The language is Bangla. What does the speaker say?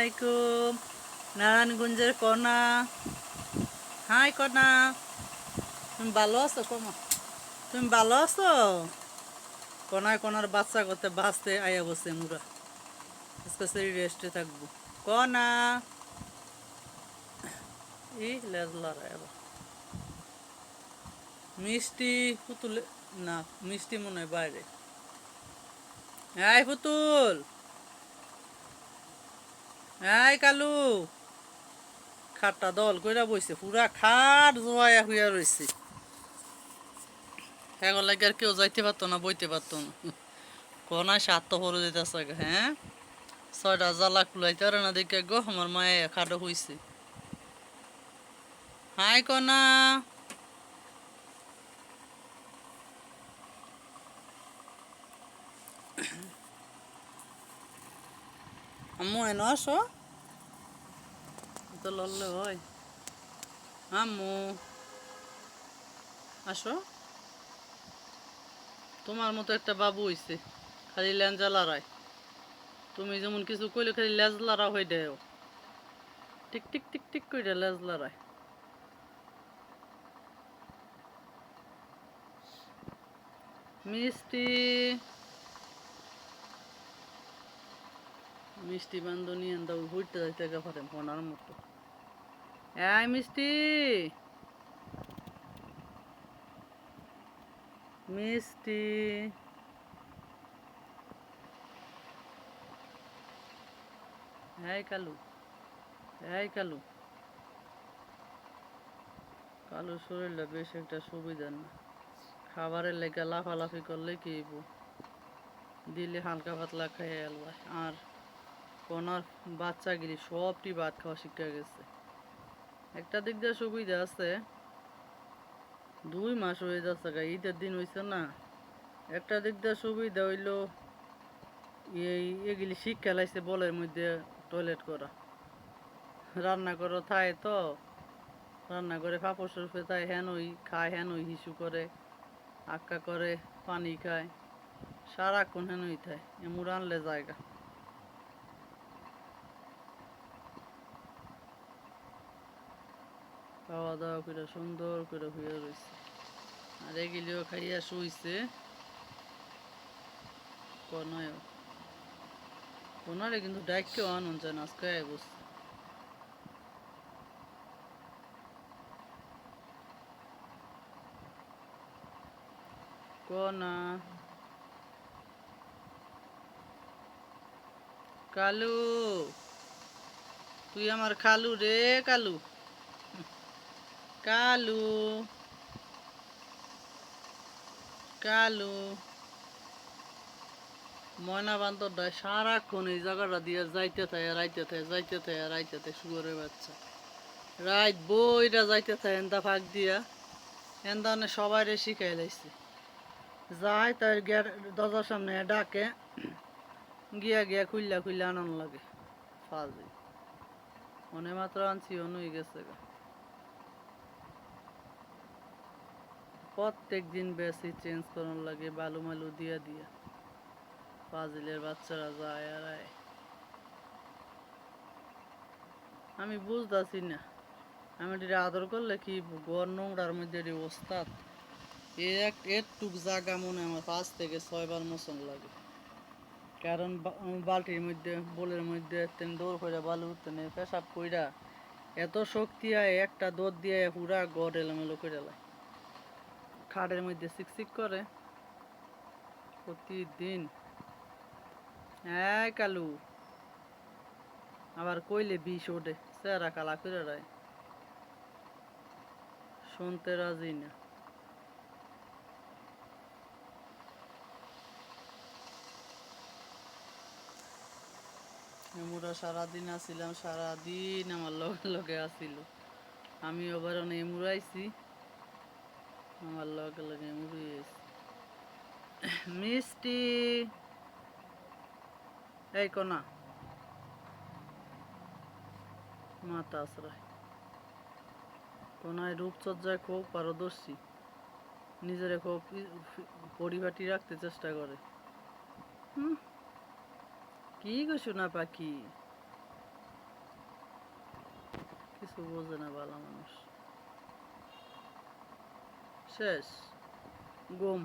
আলাইকুম। নারায়ণগঞ্জের কন্যা, হাই কন্যা, তুমি ভালো আছো? কমা, তুমি ভালো আছো? কনায় কনার বাচ্চা করতে বাঁচতে আয়া বসে মুরা আজকে সেই রেস্টে থাকবো। কনা ই লেজলার আবার মিষ্টি পুতুল না, মিষ্টি মনে হয় বাইরে। এই পুতুল, এই কালু, খাটটা দল কইরা বইছে, পুরা খাট জোয়াইয়া হইয়া রয়েছে। এখন লাগে আর কেউ যাইতে পারতো না, বইতে পারতো না। কনায় সাত তো পরে যেতেছে। হ্যাঁ, ছয়টা জ্বালা কুলাইতে পারে না দেখে গো আমার মায়ে খাটো হইছে। হাই কনা, আম্মু এন আসো তো লড়লে হয়। আম্মু আসো, তোমার মতো একটা বাবু হইছে, খালি ল্যাঞ্জা লড়াই। তুমি যেমন কিছু কইলে খালি লেজ লড়া হয়ে দেও, টিক টিক টিক টিক করে লেজ লড়াই। মিষ্টি মিষ্টি বান্ধনী আন্দা ঘুরতে যাইতে পারে মনার মতো। এই মিষ্টি, মিষ্টি, এই কালু, এই কালু, কালু শরীরটা বেশ একটা সুবিধা না। খাবারের লেগে লাফালাফি করলে কি হইব, দিলে হালকা পাতলা খেয়ে এলাই। আর কোনার বাচ্চাগিরি সবটি ভাত খাওয়া শিক্ষা গেছে। একটা দিক দিয়ে সুবিধা আছে, 2 মাস হয়ে যাচ্ছে গা, ঈদের দিন হয়েছে না। একটা দিক দিয়ে সুবিধা হইল এগুলি শিক্ষা লাইছে বলের মধ্যে টয়লেট করা। রান্না করো থায় তো, রান্না করে ফাপড় সরফে তাই হেন ওই খায়, হেন ওই হিসু করে, আক্কা করে, পানি খায়, সারাক্ষণ হেন ওই থায় এমুর আনলে জায়গা। খাওয়া দাওয়া করে সুন্দর করে হইয়া রয়েছে। আর এগুলিও খাইয়া শুইছে। কনয় কোনারে কিন্তু ডাইকেও আনন্দ যায় না, আজকে বসছে। কনা কালু, তুই আমার খালু রে কালু, কালু, কালু। ময়না বান্দরটা সারাক্ষণ এই জায়গাটা দিয়ে যাইতে থাকে রাইতে থাকে, যাইতে থাকে রাইতে থাকে, শুয়োরের বাচ্চা। রাইত বইরা যাইতে থাকে এন্দা ফাঁক দিয়া, এন্দা সবাই রে শিখাই লাইছে। যায় তার গেট দরজার সামনে ডাকে, গিয়া গিয়া খুললা খুললা আনন্দ লাগে। ফাজি মনে মাত্র আনছি অনুই গেছে গা। প্রত্যেক দিন বেশি চেঞ্জ করার লাগে, বালু মালু দিয়া দিয়া। ফাজিলের বাচ্চারা যায় আর আমি বুঝতেছি না, আমি এটা আদর করলে কি ঘর নোংরার মধ্যে ওস্তাদ। একটুক জায়গা মনে আমার 5 থেকে 6 বার মোছন লাগে। কারণ বালতির মধ্যে বোলের মধ্যে দৌড় করে বালু উঠতে পেশাব কইরা এত শক্তি আয়, একটা দৌড় দিয়ে পুরা গড় এলোমেলো করে লাই। খাটের মধ্যে চিকচিক করে প্রতিদিন। হ্যাঁ কালু, আবার কইলে বিষ ওঠে, চেহারা কালা করে রায়, শুনতে রাজি না। এমুরা সারাদিন আসিলাম, সারাদিন আমার লগে লগে আসিল। আমি আবার এমুর আইছি, আমার লগে লগে এমুরই আইছি। মিষ্টি, এই কনা মাথা আশ্রয়। কোনায় রূপচর্যায় খুব পারদর্শী, নিজের খুব পরিপাটি রাখতে চেষ্টা করে। কি গো সোনা পাখি, কিছু বোঝে না ভালো মানুষ। শেষ। ঘুম।